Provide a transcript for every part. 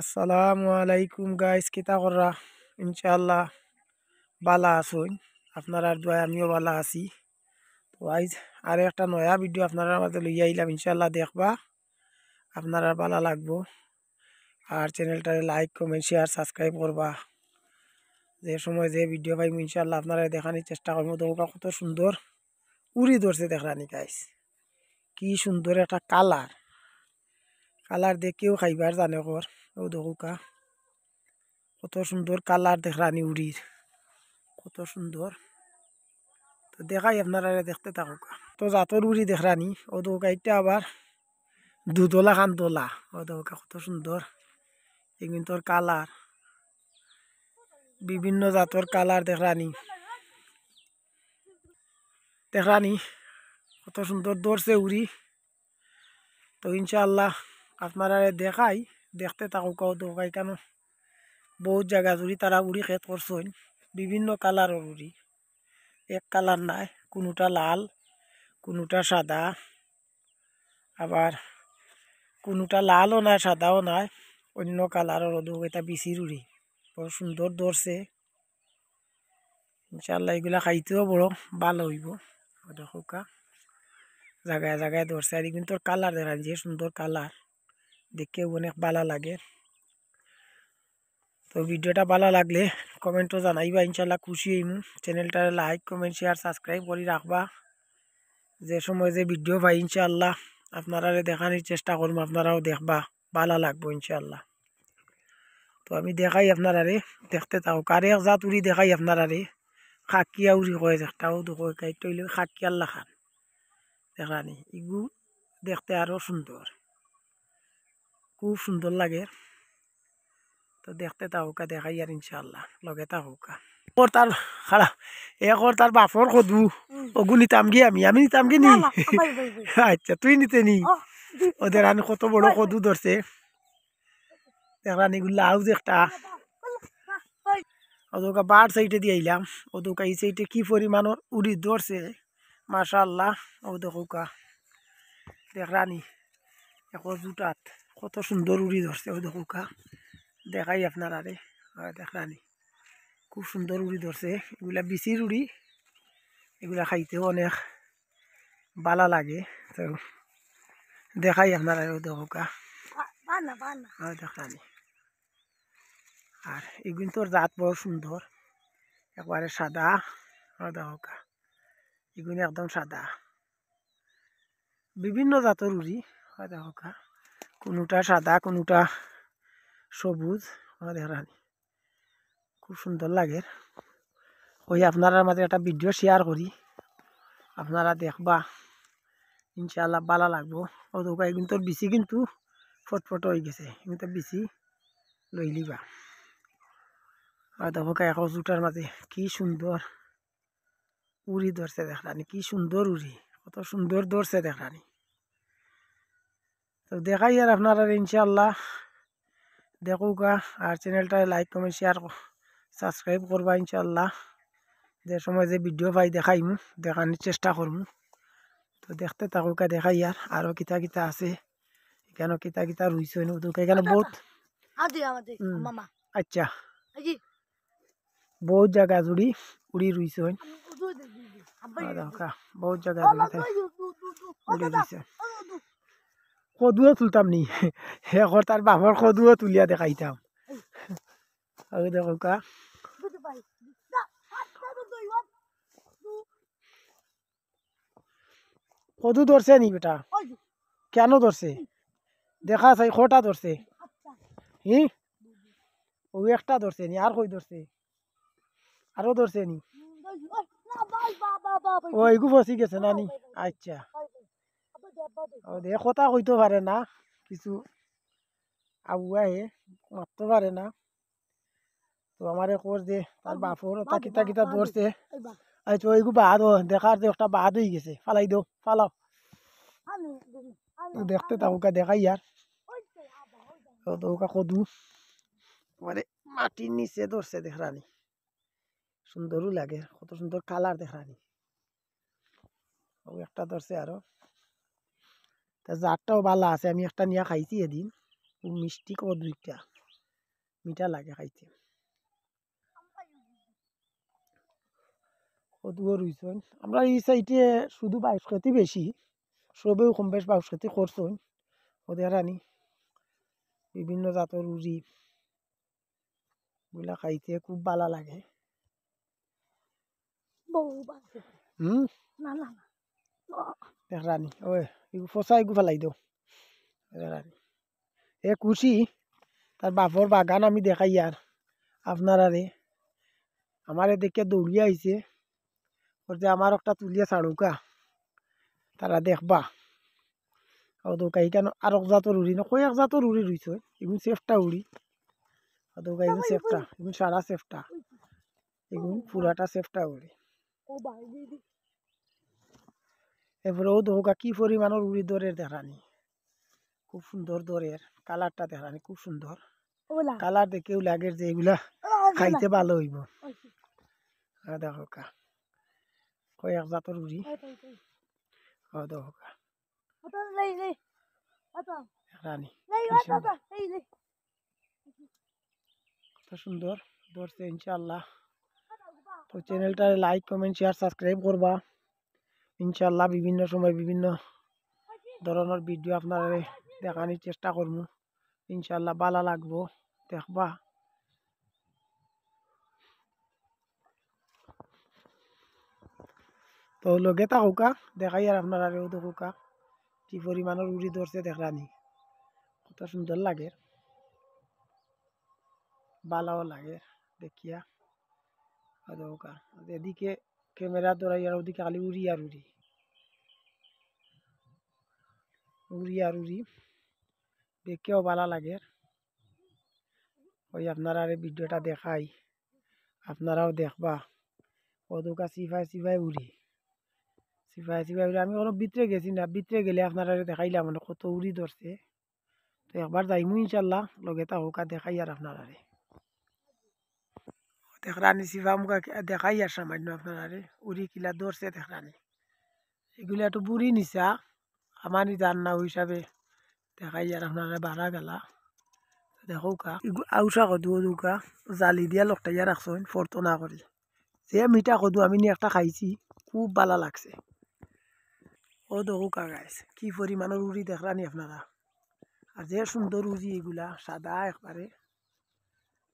আসসালামু আলাইকুম গাইস, কিতা কররা? ইনশাআল্লাহ বালা আসুন। আপনার দোয়ায় আমিও বালা আছি। তো আইজ আর একটা নয়া ভিডিও আপনারা মাঝে লইয়া আইলাম, ইনশাআল্লাহ দেখবা আপনারা বালা লাগবো। আর চ্যানেলটারে লাইক কমেন্ট শেয়ার সাবস্ক্রাইব করবা। যে সময় যে ভিডিও পাইম ইনশাআল্লাহ আপনারা দেখানোর চেষ্টা করবো। দৌকা কত সুন্দর উড়ি ধরছে দেখরানি গাইস, কি সুন্দর একটা কালার কালার দেখেও খাইবার জানে কর। ও দৌকা কত সুন্দর কালার দেখরানি উড়ির, কত সুন্দর। তো দেখাই আপনারা দেখতে থাকুক। তো জাতর উড়ি দেখরানি ও দৌকাইটা আবার দুদলা খান দোলা। ও দৌকা কত সুন্দর, এগুলো তোর কালার বিভিন্ন জাতর কালার দেখরানি দেখরানি কত সুন্দর দৌড়ছে উড়ি। তো ইনশাআল্লাহ আপনারা দেখাই দেখতে থাকুক। ও দৌকাই কেন বহুত জায়গা জুড়ি তারা উড়ি খেত করছেন, বিভিন্ন কালারের উড়ি, এক কালার নাই, কোনোটা লাল কোনোটা সাদা, আবার কোনোটা লালও নাই সাদাও নাই, অন্য কালারের এটা বিচির উড়ি বড় সুন্দর ধরছে। ইনশাল্লাহ এগুলা খাইতেও বড় ভালো হইব। দেখা জায়গায় জায়গায় ধরছে, আর কিন্তু কালার দেখা যে সুন্দর কালার দেখে অনেক ভালো লাগে। তো ভিডিওটা ভালো লাগলে কমেন্টও জানাইবা, ইনশাল্লাহ খুশি হইমু। চ্যানেলটা লাইক কমেন্ট শেয়ার সাবস্ক্রাইব করে রাখবা। যে সময় যে ভিডিও পাই ইনশাআল্লাহ আপনারা দেখানোর চেষ্টা করবো, আপনারাও দেখবা, ভালো লাগবো ইনশাআল্লাহ। তো আমি দেখাই আপনারা দেখতে থাকো। কারে এক জাত উড়ি দেখাই আপনারা খাকিয়া উড়ি কয়, একটাও দেখো খাকিয়ার লাখান দেখানি। ইগু দেখতে আরো সুন্দর, খুব সুন্দর লাগে। তো দেখতে থাকুকা দেখাই আর ইনশাআল্লাহ লগে থাকুকা। তার খারাপ একর তার বাপর কদু ওগু নিতাম গিয়ে আমি নিতাম গি নি। আচ্ছা তুই নিতে নি। ওদের আনি কত বড় কদু ধরছে দেখলাম, এগুলো আউজ একটা ওদৌকা বার সাইডে দিয়ে আইলাম। ওদৌকা এই সাইডে কি পরিমাণর উড়ি ধরছে মাশাআল্লাহ। ও দেখুকা দেখরানি এখন জুটাত কত সুন্দর উড়ি ধরছে। ও দেখুকা দেখাই আপনারা দেখরানি খুব সুন্দর উড়ি ধরছে। এগুলা বিচির উড়ি, এগুলা খাইতেও অনেক ভালো লাগে। তো দেখাই আপনারা দেখুকা দেখরানি। আর এগুলো তোর জাত বড় সুন্দর, একবারে সাদা। দেখা এগুলো একদম সাদা, বিভিন্ন জাতের উড়ি দেখা, কোনোটা সাদা কোনোটা সবুজ। দেখানি খুব সুন্দর লাগে। ওই আপনার মাঝে একটা ভিডিও শেয়ার করি, আপনারা দেখবা ইনশাআল্লাহ ভালো লাগবো। ও দেখা কিন্তু বিচি কিন্তু ফটফট হয়ে গেছে, কিন্তু বিচি লই লিবা। আর দেখো এখন জুটার মাঝে কি সুন্দর উড়ি ধরছে দেখলানি, কি সুন্দর উড়ি, কত সুন্দর ধরছে দেখলানি। তো দেখাই আর আপনারা ইনশাআল্লাহ দেখুকা। আর চ্যানেলটা লাইক কমেন্ট শেয়ার সাবস্ক্রাইব করবা ইনশাআল্লাহ। যে সময় যে ভিডিও পাই দেখাইমু, দেখানোর চেষ্টা করমু। তো দেখতে থাকুকা দেখাই আর আরো কিতা কিতা আছে এখানে, কিতা কিতা রুইছে এখানে বহুত। আচ্ছা বহুত জায়গা জুড়ি উড়ি রুইছে, বহুত জায়গা উড়ি রুইছে। কদুও তুলতাম নি এখন তার বাপর কদুও তুলিয়া দেখাইতাম। দেখোকা কদু ধরছে নি বেটা? কেন ধরছে দেখা চাই, কটা ধরছে? হি ও একটা ধরছে নি, আর কই ধরছে? আরো ধরছে নি? ও এগু ফসি গেছে না নি? আচ্ছা ও দে কথা কইতে পারে না, কিছু আগুয়াই মারতে পারে না। তো আমারে কোর যে তার বাপর ওটা কিতা কিতা ধরছে। আচ্ছা ওইগু বাদ দেখার যে একটা বাদ হয়ে গেছে, ফালাই দাও ফালাও। দেখতে থাকুকা দেখাই আর কদু মানে মাটির নিচে ধরছে দেখরানি, সুন্দরও লাগে, কত সুন্দর কালার দেখরানি। ও একটা ধরছে আরো, জাতটাও ভালো আছে, আমি একটা নিয়ে খাইছি এদিন, খুব মিষ্টি কদু একটা। মিঠা লাগে খাইতে। কদুও রুইছেন আমরা এই সাইডে শুধু বাইশ খেতে বেশি, সবেও কম বেশ বাইশ খেতে করছেন। ওদের আনি বিভিন্ন জাতের উড়ি গুলা খাইতে খুব ভালো লাগে। হুম দেখরানি ওই ফসা এগু ফেলাই দেও দেখরানি এ খুশি তার বাপর বাগান আমি দেখাই আর আপনারা রে আমারে দেখে দৌড়িয়ে আইছে যে আমার একটা তুলিয়া ছাড়ুকা তারা দেখবা ও দৌকা এখানে আর এক জাতর উড়ি না কয়েক জাতর উড়ি রইছে এগুন সেফটা উড়ি দৌকা এগুন সেফটা এগুন সারা সেফটা এগুন পুরাটা সেফটা উড়ি। এরপরে ও দৌকা কি পরিমাণের উড়ি দরের দেখানি খুব সুন্দর দরের কালারটা দেখানি খুব সুন্দর কালার দেখেও লাগে যে এগুলা খাইতে ভালো হইব। দেখো কা কয়েক জাতর উড়ি রানী কত সুন্দর ধরছে ইনশাল্লাহ। তো চ্যানেলটা লাইক কমেন্ট শেয়ার সাবস্ক্রাইব করবা ইনশাল্লাহ। বিভিন্ন সময় বিভিন্ন ধরনের ভিডিও আপনারা দেখানোর চেষ্টা করবো ইনশাল্লাহ ভালো লাগবো দেখবা। তো লগে থাকুকা দেখাই আর আপনারা দেখুকা কি পরিমাণের উড়ি ধরছে দেখরানি কত সুন্দর লাগে ভালোও লাগে দেখিয়া। দেখুকা এদিকে ক্যামেরা ধরাই আর ওদিকে খালি উড়ি আর উড়ি উড়ি আর উড়ি দেখেও ভালো লাগে। ওই আপনারা ভিডিওটা দেখাই আপনারাও দেখবা ওদুকা সিফাই সিফাই উড়ি সিফাই সিফাই উড়ি আমি কোনো ভিতরে গেছি না, ভিতরে গেলে আপনারা দেখাইলাম মানে কত উড়ি ধরছে। তো একবার যাইমু ইনশাল্লাহ লগে তা হোকা দেখাই আর আপনারা দেখরানি সিফা মুখা দেখাই আর সামান্য আপনারা উড়ি কিলা ধরছে দেখরানি এগুলো একটু বুড়ি নিচা আমারই জান্না হিসাবে দেখাই আর আপনারা বাড়া গেলা দেখো কা আউসা কদু দুকা জালি দিয়া লকটাইয়া রাখছেন ফরতো না করি যে মিঠা কদু আমি নিয়ে একটা খাইছি খুব ভালো লাগছে। ও দেখো কা গাইস কি পরিমাণের উড়ি দেখরানি আপনারা আর যে সুন্দর উড়ি এগুলা সাদা একবারে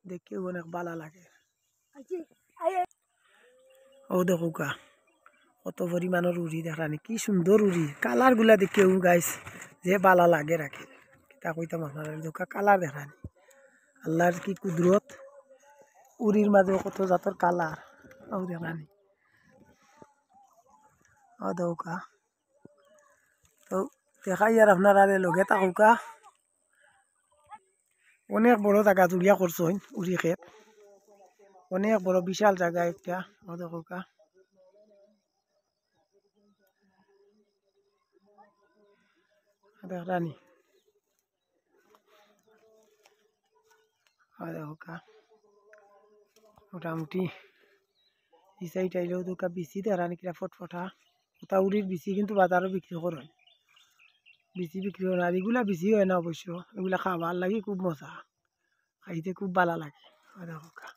দেখেও অনেক ভালো লাগে। ও দেখো কা কত পরিমাণের উড়ি দেখরানি কি সুন্দর উড়ি কালার গুলা দেখেও গাইস যে ভালো লাগে রাখে তা কইতাম আপনারা দেখা কালার দেখরানি আল্লাহর কি কুদরত উড়ির মাঝে কত জাতর কালার ও দেখরানি ও দৌকা। তো দেখাই আর আপনারা লগে থাকুকা অনেক বড় জায়গা জুড়িয়া করছেন উড়ি ক্ষেত অনেক বড় বিশাল জায়গা একটা ও দেখুকা দেখরানি ও দেখুকা মোটামুটি এই সাইড আইলেও দোকা বিচি দেখানি কিনা ফটফটা ওটা উড়ির বিচি কিন্তু বাজারও বিক্রি করেন বিচি বিক্রি হয় আর এগুলা বিচি হয় না অবশ্য এগুলা খাবার লাগে খুব মজা খাইতে খুব ভালো লাগে দেখুকা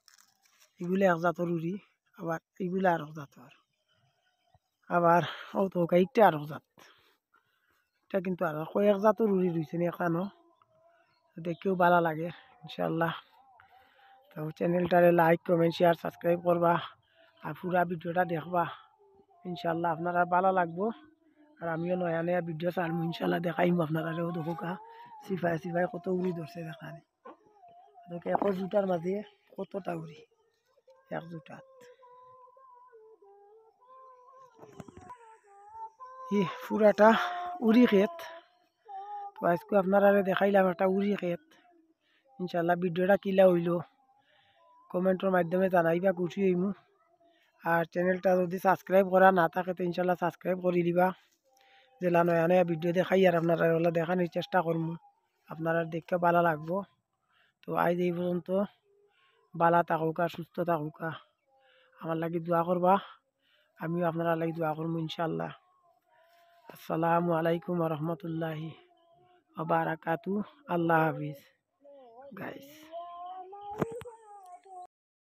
এগুলা এক জাতর উড়ি আবার এগুলা আর এক জাতর আবার ও তো ইটা আর এক জাত এটা কিন্তু আর কয়েক জাতর উড়ি রয়েছে এখানো দেখেও ভালো লাগে ইনশাল্লাহ। তো চ্যানেলটারে লাইক কমেন্ট শেয়ার সাবস্ক্রাইব করবা আর পুরা ভিডিওটা দেখবা ইনশাল্লাহ আপনারা ভালো লাগবো আর আমিও নয়া নয়া ভিডিও ছাড়বো ইনশাল্লাহ দেখাইম আপনারাও দেখুকা সিফাই সিফাই কত উড়ি ধরছে দেখানি এক জুটার মাঝে কতটা উড়ি এক জুটাত পুরাটা উড়ি ক্ষেত। তো আজকে আপনারা দেখাইলাম একটা উড়ি ক্ষেত ইনশাল্লাহ ভিডিওটা কিলা হইল কমেন্টের মাধ্যমে জানাইবা খুশি হইমু আর চ্যানেলটা যদি সাবস্ক্রাইব করা না থাকে তো ইনশাল্লাহ সাবস্ক্রাইব করে দিবা জেলা নয়া নয়া ভিডিও দেখাই আর আপনারা ওগুলো দেখানোর চেষ্টা করবো আপনারা দেখতে ভালো লাগবো। তো আজ এই পর্যন্ত ভালো থাকুকা সুস্থ থাকুকা আমার লাগি দোয়া করবা আমিও আপনারা লাগি দোয়া করবো ইনশাল্লাহ। আসসালামু আলাইকুম রহমতুল্লাহি ওয়া বারাকাতু আল্লাহ হাফিজ গাইস।